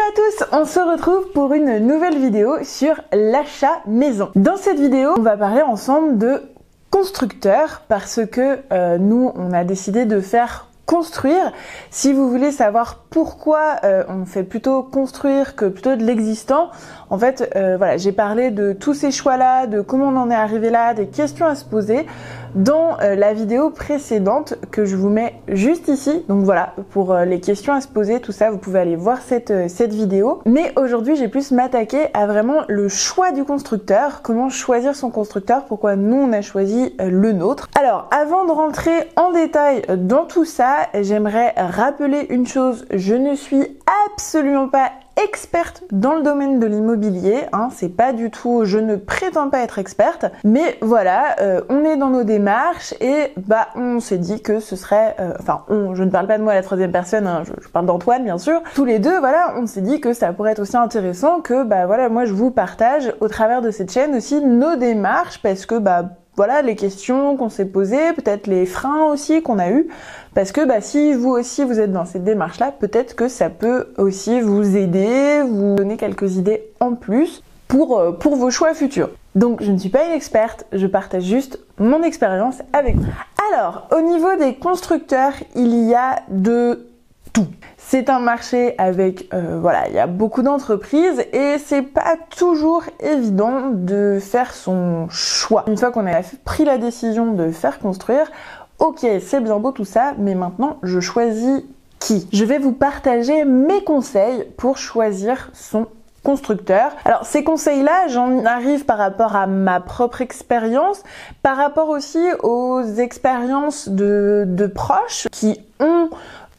à tous, on se retrouve pour une nouvelle vidéo sur l'achat maison. Dans cette vidéo, on va parler ensemble de constructeurs parce que nous, on a décidé de faire construire. Si vous voulez savoir pourquoi on fait plutôt construire que plutôt de l'existant, en fait, voilà, j'ai parlé de tous ces choix-là, de comment on en est arrivé là, des questions à se poser dans la vidéo précédente que je vous mets juste ici. Donc voilà, pour les questions à se poser, tout ça, vous pouvez aller voir cette vidéo. Mais aujourd'hui, j'ai plus m'attaquer à vraiment le choix du constructeur, comment choisir son constructeur, pourquoi nous, on a choisi le nôtre. Alors, avant de rentrer en détail dans tout ça, j'aimerais rappeler une chose, je ne suis absolument pas experte dans le domaine de l'immobilier, hein, c'est pas du tout, je ne prétends pas être experte, mais voilà, on est dans nos démarches et bah on s'est dit que ce serait, je ne parle pas de moi à la troisième personne, hein, je parle d'Antoine bien sûr, tous les deux, voilà, on s'est dit que ça pourrait être aussi intéressant que bah voilà, moi je vous partage au travers de cette chaîne aussi nos démarches parce que bah voilà les questions qu'on s'est posées, peut-être les freins aussi qu'on a eu, parce que bah, si vous aussi vous êtes dans cette démarche-là, peut-être que ça peut aussi vous aider, vous donner quelques idées en plus pour vos choix futurs. Donc je ne suis pas une experte, je partage juste mon expérience avec vous. Alors, au niveau des constructeurs, il y a de tout. C'est un marché avec, voilà, il y a beaucoup d'entreprises et c'est pas toujours évident de faire son choix. Une fois qu'on a pris la décision de faire construire, ok, c'est bien beau tout ça, mais maintenant je choisis qui? Je vais vous partager mes conseils pour choisir son constructeur. Alors ces conseils-là, j'en arrive par rapport à ma propre expérience, par rapport aussi aux expériences de proches qui ont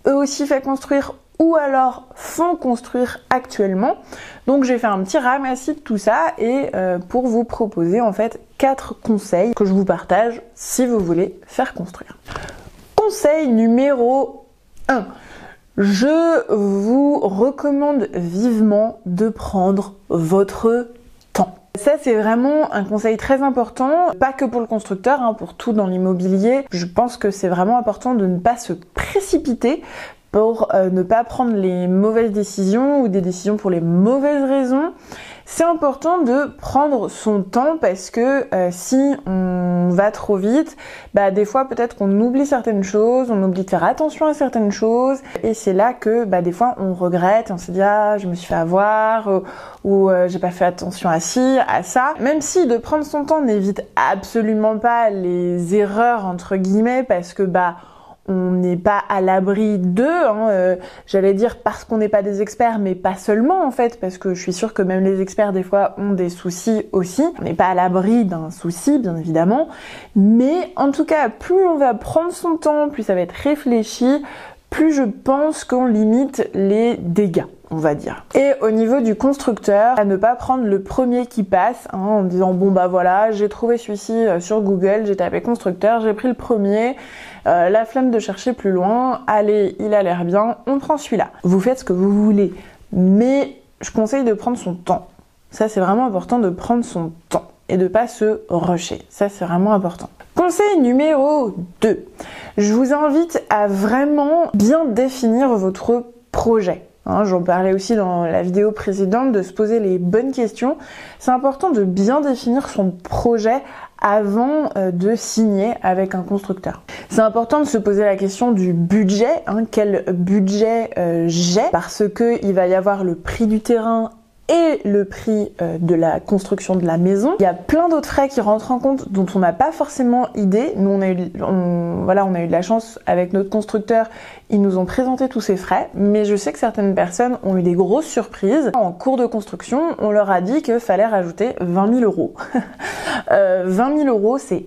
eux aussi fait construire ou alors font construire actuellement. Donc j'ai fait un petit ramassis de tout ça et pour vous proposer en fait 4 conseils que je vous partage si vous voulez faire construire. Conseil numéro 1. Je vous recommande vivement de prendre votre temps. Ça c'est vraiment un conseil très important, pas que pour le constructeur, hein, pour tout dans l'immobilier. Je pense que c'est vraiment important de ne pas se précipiter pour ne pas prendre les mauvaises décisions ou des décisions pour les mauvaises raisons. C'est important de prendre son temps parce que si on va trop vite, bah des fois peut-être qu'on oublie certaines choses, on oublie de faire attention à certaines choses et c'est là que bah des fois on regrette, on se dit ah je me suis fait avoir ou j'ai pas fait attention à ci, à ça. Même si de prendre son temps n'évite absolument pas les erreurs entre guillemets parce que bah on n'est pas à l'abri d'eux, hein, j'allais dire parce qu'on n'est pas des experts, mais pas seulement en fait, parce que je suis sûre que même les experts des fois ont des soucis aussi. On n'est pas à l'abri d'un souci, bien évidemment, mais en tout cas, plus on va prendre son temps, plus ça va être réfléchi, plus je pense qu'on limite les dégâts, on va dire. Et au niveau du constructeur, à ne pas prendre le premier qui passe, hein, en disant bon bah voilà, j'ai trouvé celui-ci sur Google, j'ai tapé constructeur, j'ai pris le premier, la flemme de chercher plus loin, allez, il a l'air bien, on prend celui-là. Vous faites ce que vous voulez, mais je conseille de prendre son temps. Ça c'est vraiment important de prendre son temps et de pas se rusher. Ça c'est vraiment important. Conseil numéro 2. Je vous invite à vraiment bien définir votre projet. Hein, j'en parlais aussi dans la vidéo précédente, de se poser les bonnes questions. C'est important de bien définir son projet avant de signer avec un constructeur. C'est important de se poser la question du budget, hein, quel budget j'ai, parce que il va y avoir le prix du terrain et le prix de la construction de la maison. Il y a plein d'autres frais qui rentrent en compte dont on n'a pas forcément idée. Nous on a eu de la chance avec notre constructeur, ils nous ont présenté tous ces frais, mais je sais que certaines personnes ont eu des grosses surprises. En cours de construction, on leur a dit qu'il fallait rajouter 20 000 euros. 20 000 euros, c'est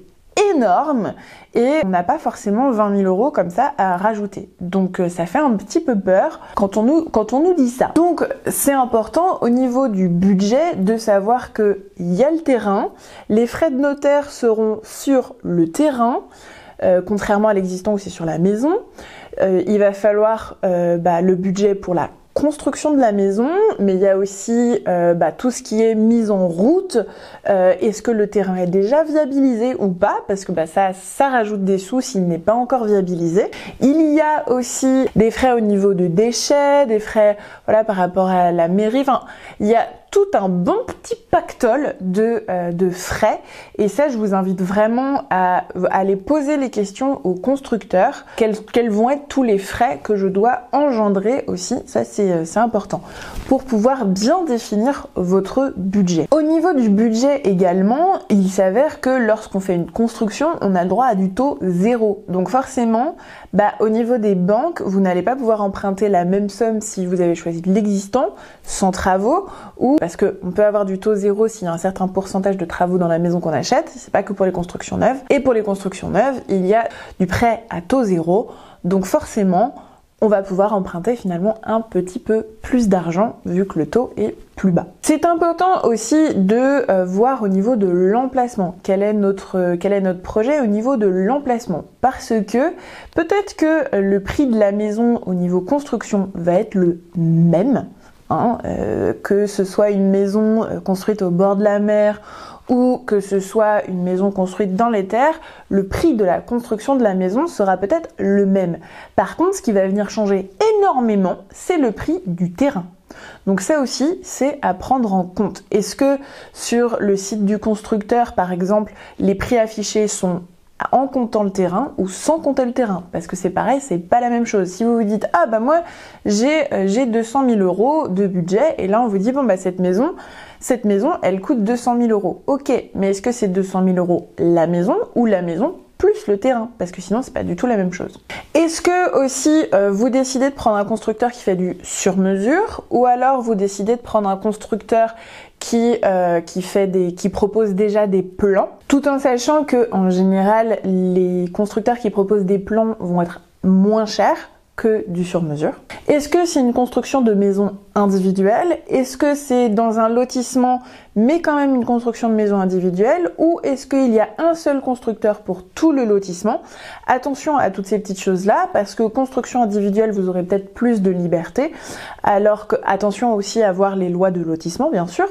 énorme et on n'a pas forcément 20 000 euros comme ça à rajouter. Donc ça fait un petit peu peur quand on nous dit ça. Donc c'est important au niveau du budget de savoir que il y a le terrain, les frais de notaire seront sur le terrain, contrairement à l'existant où c'est sur la maison. Il va falloir le budget pour la construction de la maison, mais il y a aussi tout ce qui est mise en route. Est-ce que le terrain est déjà viabilisé ou pas? Parce que ça rajoute des sous s'il n'est pas encore viabilisé. Il y a aussi des frais au niveau de déchets, des frais par rapport à la mairie. Enfin, il y a tout un bon petit pactole de frais, et ça je vous invite vraiment à aller poser les questions aux constructeurs, quels vont être tous les frais que je dois engendrer aussi, ça c'est important, pour pouvoir bien définir votre budget. Au niveau du budget également, il s'avère que lorsqu'on fait une construction, on a le droit à du taux 0, donc forcément au niveau des banques, vous n'allez pas pouvoir emprunter la même somme si vous avez choisi de l'existant, sans travaux, ou parce qu'on peut avoir du taux 0 s'il y a un certain pourcentage de travaux dans la maison qu'on achète, c'est pas que pour les constructions neuves. Et pour les constructions neuves, il y a du prêt à taux 0, donc forcément, on va pouvoir emprunter finalement un petit peu plus d'argent vu que le taux est plus bas. C'est important aussi de voir au niveau de l'emplacement, quel est notre projet au niveau de l'emplacement, parce que peut-être que le prix de la maison au niveau construction va être le même, que ce soit une maison construite au bord de la mer ou que ce soit une maison construite dans les terres, le prix de la construction de la maison sera peut-être le même. Par contre, ce qui va venir changer énormément, c'est le prix du terrain. Donc ça aussi, c'est à prendre en compte. Est-ce que sur le site du constructeur, par exemple, les prix affichés sont en comptant le terrain ou sans compter le terrain? Parce que c'est pareil, c'est pas la même chose. Si vous vous dites, moi, j'ai 200 000 euros de budget, et là on vous dit, cette maison, elle coûte 200 000 euros. Ok, mais est-ce que c'est 200 000 euros la maison ou la maison plus le terrain? Parce que sinon, c'est pas du tout la même chose. Est-ce que aussi, vous décidez de prendre un constructeur qui fait du sur-mesure, ou alors vous décidez de prendre un constructeur qui propose déjà des plans, tout en sachant que en général, les constructeurs qui proposent des plans vont être moins chers que du sur-mesure. Est-ce que c'est une construction de maison individuelle? Est-ce que c'est dans un lotissement mais quand même une construction de maison individuelle? Ou est-ce qu'il y a un seul constructeur pour tout le lotissement? Attention à toutes ces petites choses-là, parce que construction individuelle, vous aurez peut-être plus de liberté, alors que attention aussi à voir les lois de lotissement, bien sûr,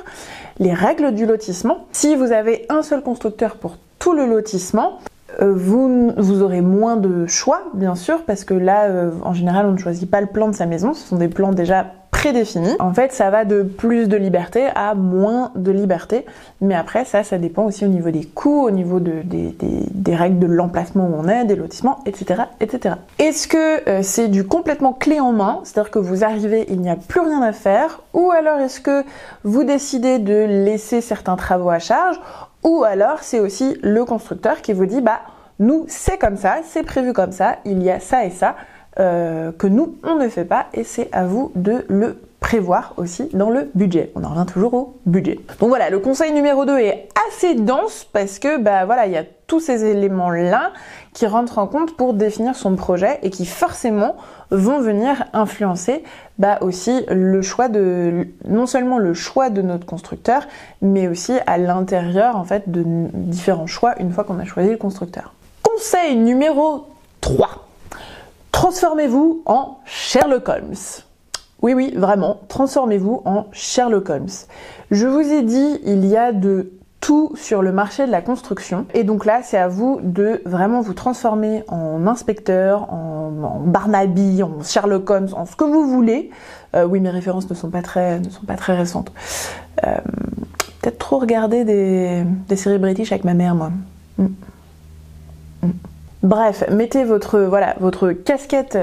les règles du lotissement. Si vous avez un seul constructeur pour tout le lotissement, vous aurez moins de choix, bien sûr, parce que là, en général, on ne choisit pas le plan de sa maison, ce sont des plans déjà prédéfinis. En fait, ça va de plus de liberté à moins de liberté, mais après, ça dépend aussi au niveau des coûts, au niveau des règles de l'emplacement où on est, des lotissements, etc., etc. Est-ce que c'est du complètement clé en main, c'est-à-dire que vous arrivez, il n'y a plus rien à faire, ou alors est-ce que vous décidez de laisser certains travaux à charge, ou alors c'est aussi le constructeur qui vous dit nous c'est comme ça, c'est prévu comme ça, il y a ça et ça que nous on ne fait pas, et c'est à vous de le prévoir aussi dans le budget. On en revient toujours au budget. Donc voilà, le conseil numéro 2 est assez dense parce que il y a tous ces éléments là qui rentrent en compte pour définir son projet et qui forcément vont venir influencer aussi le choix non seulement le choix de notre constructeur, mais aussi à l'intérieur en fait de différents choix une fois qu'on a choisi le constructeur. Conseil numéro 3. Transformez-vous en Sherlock Holmes. Oui, vraiment, transformez-vous en Sherlock Holmes. Je vous ai dit, il y a de tout sur le marché de la construction. Et donc là, c'est à vous de vraiment vous transformer en inspecteur, en Barnaby, en Sherlock Holmes, en ce que vous voulez. Oui, mes références ne sont pas très récentes. Peut-être trop regarder des séries british avec ma mère, moi. Bref, mettez votre casquette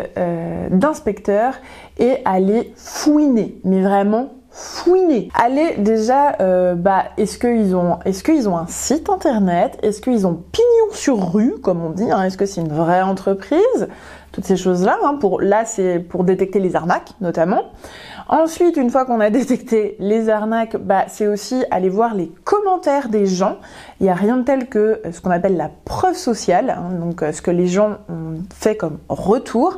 d'inspecteur et allez fouiner, mais vraiment fouiner. Allez déjà, est-ce qu'ils ont un site internet? Est-ce qu'ils ont pignon sur rue, comme on dit, est-ce que c'est une vraie entreprise? Toutes ces choses-là, c'est pour détecter les arnaques, notamment. Ensuite, une fois qu'on a détecté les arnaques, c'est aussi aller voir les commentaires des gens. Il n'y a rien de tel que ce qu'on appelle la preuve sociale, donc ce que les gens ont fait comme retour.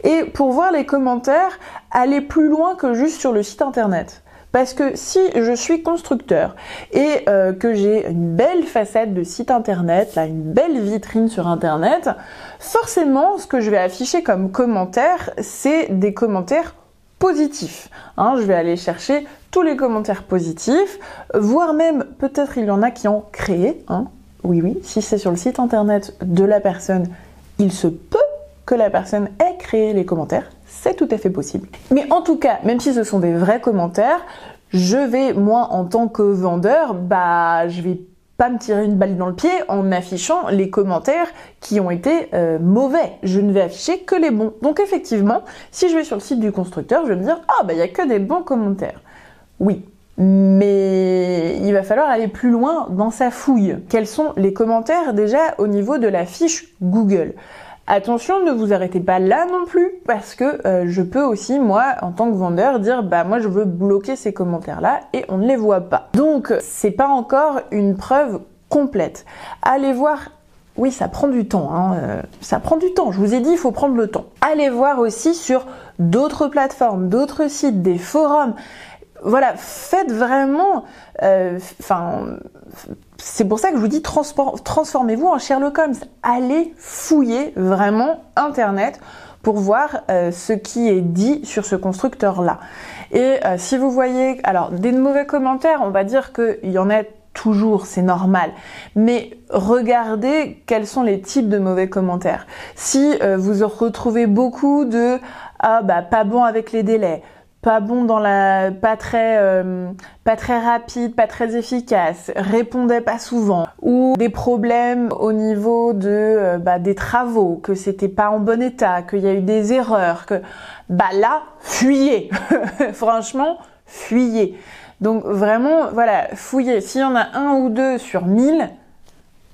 Et pour voir les commentaires, aller plus loin que juste sur le site internet. Parce que si je suis constructeur et que j'ai une belle façade de site internet, une belle vitrine sur internet, forcément ce que je vais afficher comme commentaires, c'est des commentaires positifs. Hein, je vais aller chercher tous les commentaires positifs, voire même peut-être il y en a qui ont créé. Hein. Oui, si c'est sur le site internet de la personne, il se peut que la personne ait créé les commentaires, c'est tout à fait possible. Mais en tout cas, même si ce sont des vrais commentaires, je vais, moi, en tant que vendeur, je vais pas me tirer une balle dans le pied en affichant les commentaires qui ont été mauvais. Je ne vais afficher que les bons. Donc effectivement, si je vais sur le site du constructeur, je vais me dire « Ah, il y a que des bons commentaires ». Oui, mais il va falloir aller plus loin dans sa fouille. Quels sont les commentaires déjà au niveau de la fiche Google ? Attention, ne vous arrêtez pas là non plus, parce que je peux aussi, moi, en tant que vendeur, dire moi je veux bloquer ces commentaires-là et on ne les voit pas. Donc, c'est pas encore une preuve complète. Allez voir, oui, ça prend du temps, ça prend du temps, je vous ai dit, il faut prendre le temps. Allez voir aussi sur d'autres plateformes, d'autres sites, des forums. Voilà, faites vraiment, c'est pour ça que je vous dis transformez-vous en Sherlock Holmes. Allez fouiller vraiment Internet pour voir ce qui est dit sur ce constructeur-là. Et si vous voyez, alors des mauvais commentaires, on va dire qu'il y en a toujours, c'est normal. Mais regardez quels sont les types de mauvais commentaires. Si vous retrouvez beaucoup de pas bon avec les délais, pas bon dans pas très rapide, pas très efficace, répondait pas souvent, ou des problèmes au niveau de des travaux, que c'était pas en bon état, qu'il y a eu des erreurs, que là, fuyez. Franchement, fuyez. Donc vraiment, voilà, fouillez. S'il y en a un ou deux sur 1000,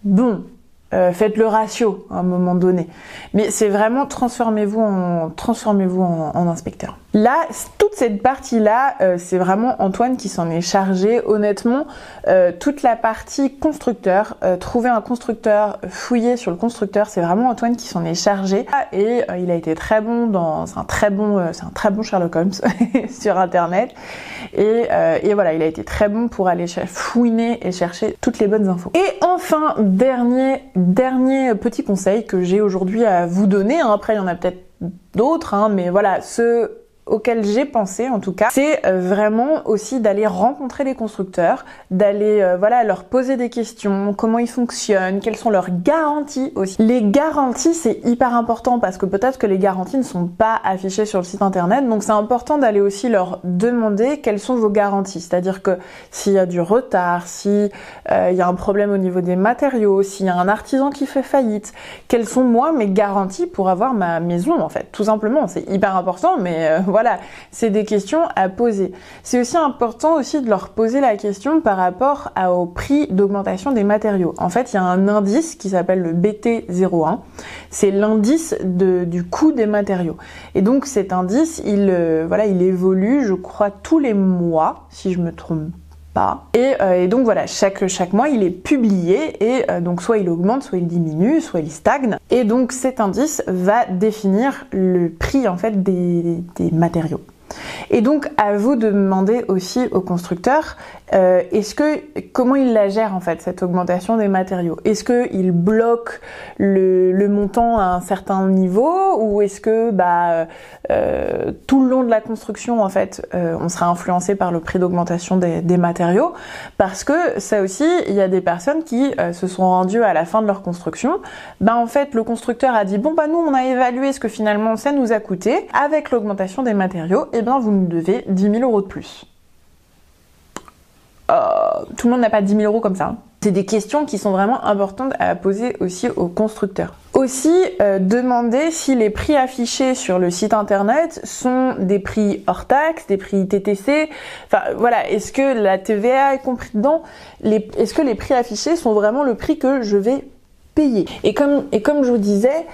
bon, faites le ratio à un moment donné. Mais c'est vraiment transformez-vous en inspecteur. Là, toute cette partie-là, c'est vraiment Antoine qui s'en est chargé. Honnêtement, toute la partie constructeur, trouver un constructeur, fouiller sur le constructeur, c'est vraiment Antoine qui s'en est chargé. Et il a été très bon c'est un très bon Sherlock Holmes sur Internet. Et voilà, il a été très bon pour aller fouiner et chercher toutes les bonnes infos. Et enfin, dernier petit conseil que j'ai aujourd'hui à vous donner. Après, il y en a peut-être d'autres, mais voilà, ceux auquel j'ai pensé en tout cas, c'est vraiment aussi d'aller rencontrer les constructeurs, d'aller leur poser des questions, comment ils fonctionnent, quelles sont leurs garanties aussi. Les garanties, c'est hyper important parce que peut-être que les garanties ne sont pas affichées sur le site internet, donc c'est important d'aller aussi leur demander quelles sont vos garanties. C'est-à-dire que s'il y a du retard, si il y a un problème au niveau des matériaux, s'il y a un artisan qui fait faillite, quelles sont moi mes garanties pour avoir ma maison en fait, tout simplement. C'est hyper important, mais voilà, c'est des questions à poser. C'est aussi important aussi de leur poser la question par rapport au prix d'augmentation des matériaux. En fait, il y a un indice qui s'appelle le BT01. C'est l'indice du coût des matériaux. Et donc cet indice, il évolue, je crois, tous les mois, si je me trompe pas. Et donc voilà, chaque mois il est publié et donc soit il augmente, soit il diminue, soit il stagne. Et donc cet indice va définir le prix en fait des matériaux. Et donc à vous de demander aussi au constructeur comment il la gère en fait cette augmentation des matériaux. Est-ce qu'il bloque le montant à un certain niveau ou est-ce que tout le long de la construction en fait on sera influencé par le prix d'augmentation des matériaux, parce que ça aussi il y a des personnes qui se sont rendues à la fin de leur construction, en fait le constructeur a dit nous on a évalué ce que finalement ça nous a coûté avec l'augmentation des matériaux, et vous nous devez 10 000 € de plus. Tout le monde n'a pas 10 000 € comme ça. C'est des questions qui sont vraiment importantes à poser aussi aux constructeurs. Aussi, demander si les prix affichés sur le site internet sont des prix hors taxe, des prix TTC. Enfin voilà, est-ce que la TVA est comprise dedans? Est-ce que les prix affichés sont vraiment le prix que je vais payer? Et comme je vous disais,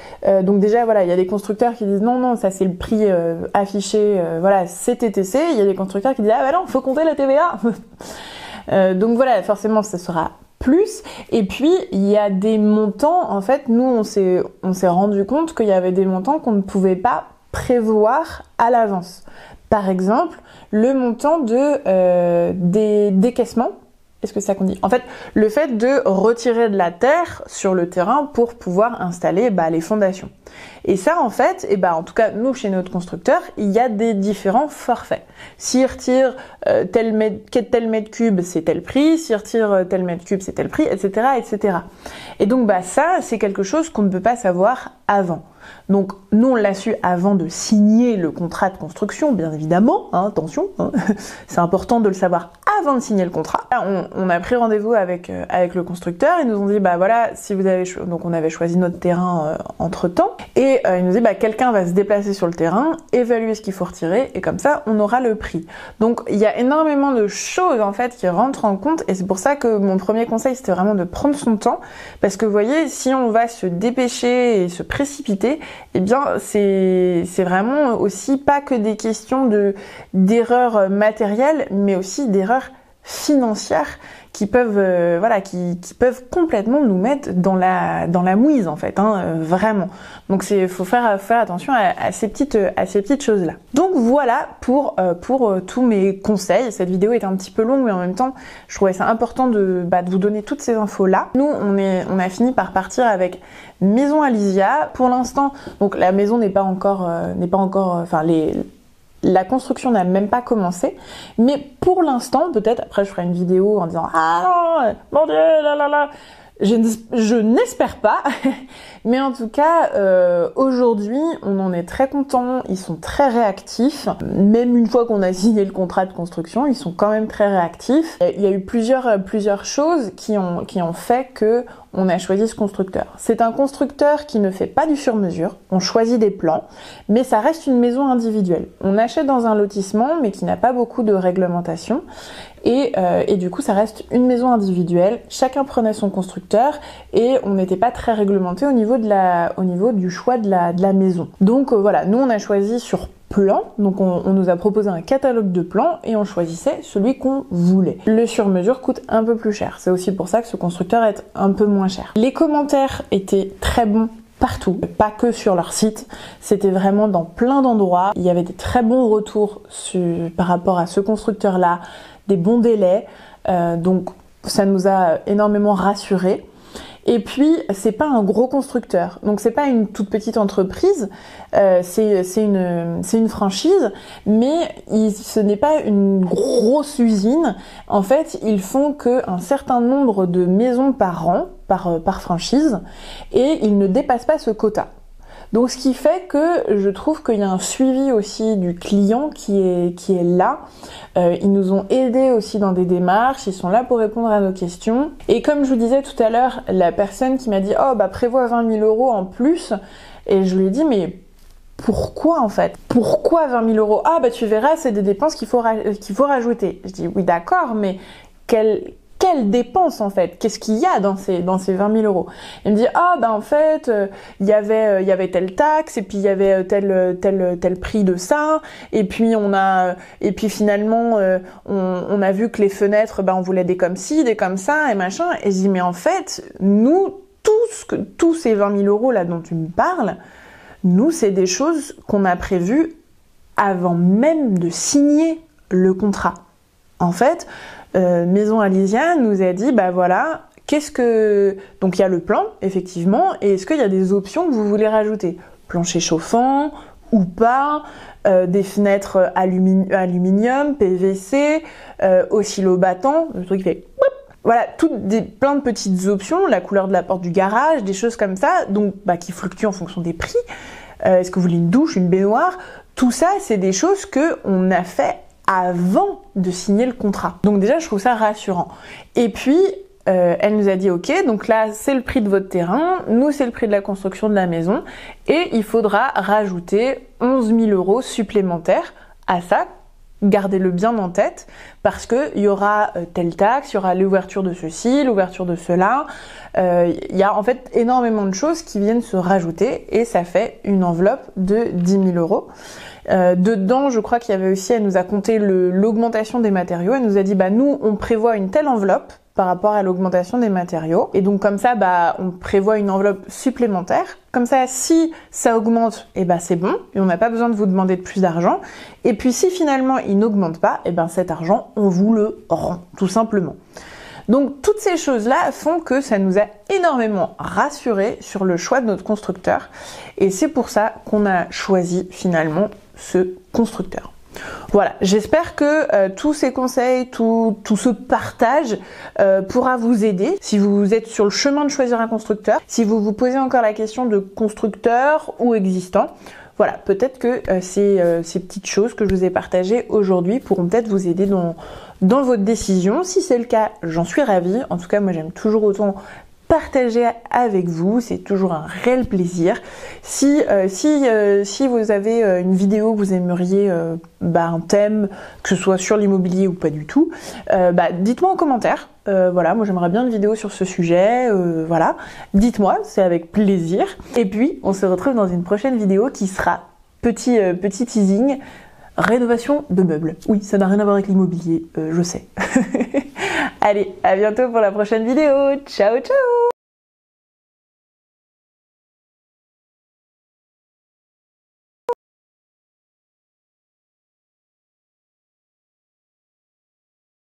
donc déjà voilà, il y a des constructeurs qui disent non ça c'est le prix affiché, c'est TTC. Il y a des constructeurs qui disent non, faut compter la TVA. Donc voilà, forcément ça sera plus. Et puis il y a des montants, en fait nous on s'est rendu compte qu'il y avait des montants qu'on ne pouvait pas prévoir à l'avance. Par exemple, le montant des décaissements Est-ce que c'est ça qu'on dit? En fait, le fait de retirer de la terre sur le terrain pour pouvoir installer les fondations. Et ça, en fait, en tout cas, nous, chez notre constructeur, il y a des différents forfaits. S'il retire tel mètre cube, c'est tel prix. S'il retire tel mètre cube, c'est tel prix, etc., etc. Et donc, ça, c'est quelque chose qu'on ne peut pas savoir avant. Donc, nous, on l'a su avant de signer le contrat de construction, bien évidemment, hein, attention, hein. C'est important de le savoir avant de signer le contrat. Là, on a pris rendez-vous avec le constructeur, ils nous ont dit, voilà, si vous avez donc on avait choisi notre terrain entre-temps, et ils nous dit, quelqu'un va se déplacer sur le terrain, évaluer ce qu'il faut retirer, et comme ça, on aura le prix. Donc, il y a énormément de choses, en fait, qui rentrent en compte, et c'est pour ça que mon premier conseil, c'était vraiment de prendre son temps, parce que, vous voyez, si on va se dépêcher et se précipiter, c'est vraiment aussi pas que des questions d'erreurs matérielles, mais aussi d'erreurs financières qui peuvent qui peuvent complètement nous mettre dans la mouise, en fait, hein, vraiment. Donc faut faire attention à ces petites choses là. Donc voilà pour tous mes conseils. Cette vidéo est un petit peu longue, mais en même temps je trouvais ça important de vous donner toutes ces infos là. Nous on a fini par partir avec Maison Alysia. Pour l'instant, donc la maison n'est pas encore la construction n'a même pas commencé, mais pour l'instant, peut-être, après je ferai une vidéo en disant « Ah non, mon Dieu, là là là !» Je n'espère pas, mais en tout cas, aujourd'hui, on en est très contents, ils sont très réactifs. Même une fois qu'on a signé le contrat de construction, ils sont quand même très réactifs. Il y a eu plusieurs choses qui ont fait que on a choisi ce constructeur. C'est un constructeur qui ne fait pas du sur-mesure, on choisit des plans, mais ça reste une maison individuelle. On achète dans un lotissement, mais qui n'a pas beaucoup de réglementation, et du coup ça reste une maison individuelle, chacun prenait son constructeur, et on n'était pas très réglementé au niveau du choix de la maison. Donc voilà, nous on a choisi sur plan, donc on nous a proposé un catalogue de plans et on choisissait celui qu'on voulait. Le sur-mesure coûte un peu plus cher, c'est aussi pour ça que ce constructeur est un peu moins cher. Les commentaires étaient très bons partout, pas que sur leur site, c'était vraiment dans plein d'endroits. Il y avait des très bons retours par rapport à ce constructeur-là, des bons délais, donc ça nous a énormément rassurés. Et puis, c'est pas un gros constructeur, donc c'est pas une toute petite entreprise, c'est une franchise, mais ce n'est pas une grosse usine. En fait, ils font qu'un certain nombre de maisons par an, par franchise, et ils ne dépassent pas ce quota. Donc ce qui fait que je trouve qu'il y a un suivi aussi du client qui est là. Ils nous ont aidés aussi dans des démarches, ils sont là pour répondre à nos questions. Et comme je vous disais tout à l'heure, la personne qui m'a dit « Oh prévois 20 000 € en plus », et je lui ai dit « Mais pourquoi en fait? Pourquoi 20 000 €? Ah tu verras, c'est des dépenses qu'il faut rajouter. » Je dis « Oui d'accord, mais quelle dépense en fait? Qu'est-ce qu'il y a dans ces 20 000 €? Il me dit en fait il y avait telle taxe et puis il y avait tel prix de ça et puis finalement on a vu que les fenêtres on voulait des comme ci, des comme ça et machin. Et je dis mais en fait nous tous ces 20 000 € là dont tu me parles, nous c'est des choses qu'on a prévues avant même de signer le contrat. En fait, Maison Alysia nous a dit voilà, donc il y a le plan effectivement, et est-ce qu'il y a des options que vous voulez rajouter, plancher chauffant ou pas, des fenêtres aluminium, PVC, oscillobattant, le truc qui fait voilà, plein de petites options, la couleur de la porte du garage, des choses comme ça, donc qui fluctuent en fonction des prix. Est-ce que vous voulez une douche, une baignoire? Tout ça, c'est des choses que on a fait avant de signer le contrat. Donc déjà, je trouve ça rassurant. Et puis, elle nous a dit, ok, donc là, c'est le prix de votre terrain, nous, c'est le prix de la construction de la maison, et il faudra rajouter 11 000 € supplémentaires à ça. Gardez-le bien en tête, parce que il y aura telle taxe, il y aura l'ouverture de ceci, l'ouverture de cela. Il y a en fait énormément de choses qui viennent se rajouter, et ça fait une enveloppe de 10 000 €. Dedans, je crois qu'il y avait aussi, elle nous a compté l'augmentation des matériaux. Elle nous a dit, nous, on prévoit une telle enveloppe par rapport à l'augmentation des matériaux. Et donc, comme ça, on prévoit une enveloppe supplémentaire. Comme ça, si ça augmente, c'est bon. Et on n'a pas besoin de vous demander de plus d'argent. Et puis, si finalement, il n'augmente pas, cet argent, on vous le rend, tout simplement. Donc toutes ces choses-là font que ça nous a énormément rassurés sur le choix de notre constructeur et c'est pour ça qu'on a choisi finalement ce constructeur. Voilà, j'espère que tous ces conseils, tout ce partage pourra vous aider si vous êtes sur le chemin de choisir un constructeur, si vous vous posez encore la question de constructeur ou existant. Voilà, peut-être que ces petites choses que je vous ai partagées aujourd'hui pourront peut-être vous aider dans votre décision. Si c'est le cas, j'en suis ravie. En tout cas, moi j'aime toujours autant partager avec vous, c'est toujours un réel plaisir. Si vous avez une vidéo que vous aimeriez, un thème, que ce soit sur l'immobilier ou pas du tout, dites-moi en commentaire. Voilà, moi j'aimerais bien une vidéo sur ce sujet, voilà. Dites-moi, c'est avec plaisir. Et puis, on se retrouve dans une prochaine vidéo qui sera, petit teasing, rénovation de meubles. Oui, ça n'a rien à voir avec l'immobilier, je sais. Allez, à bientôt pour la prochaine vidéo. Ciao, ciao!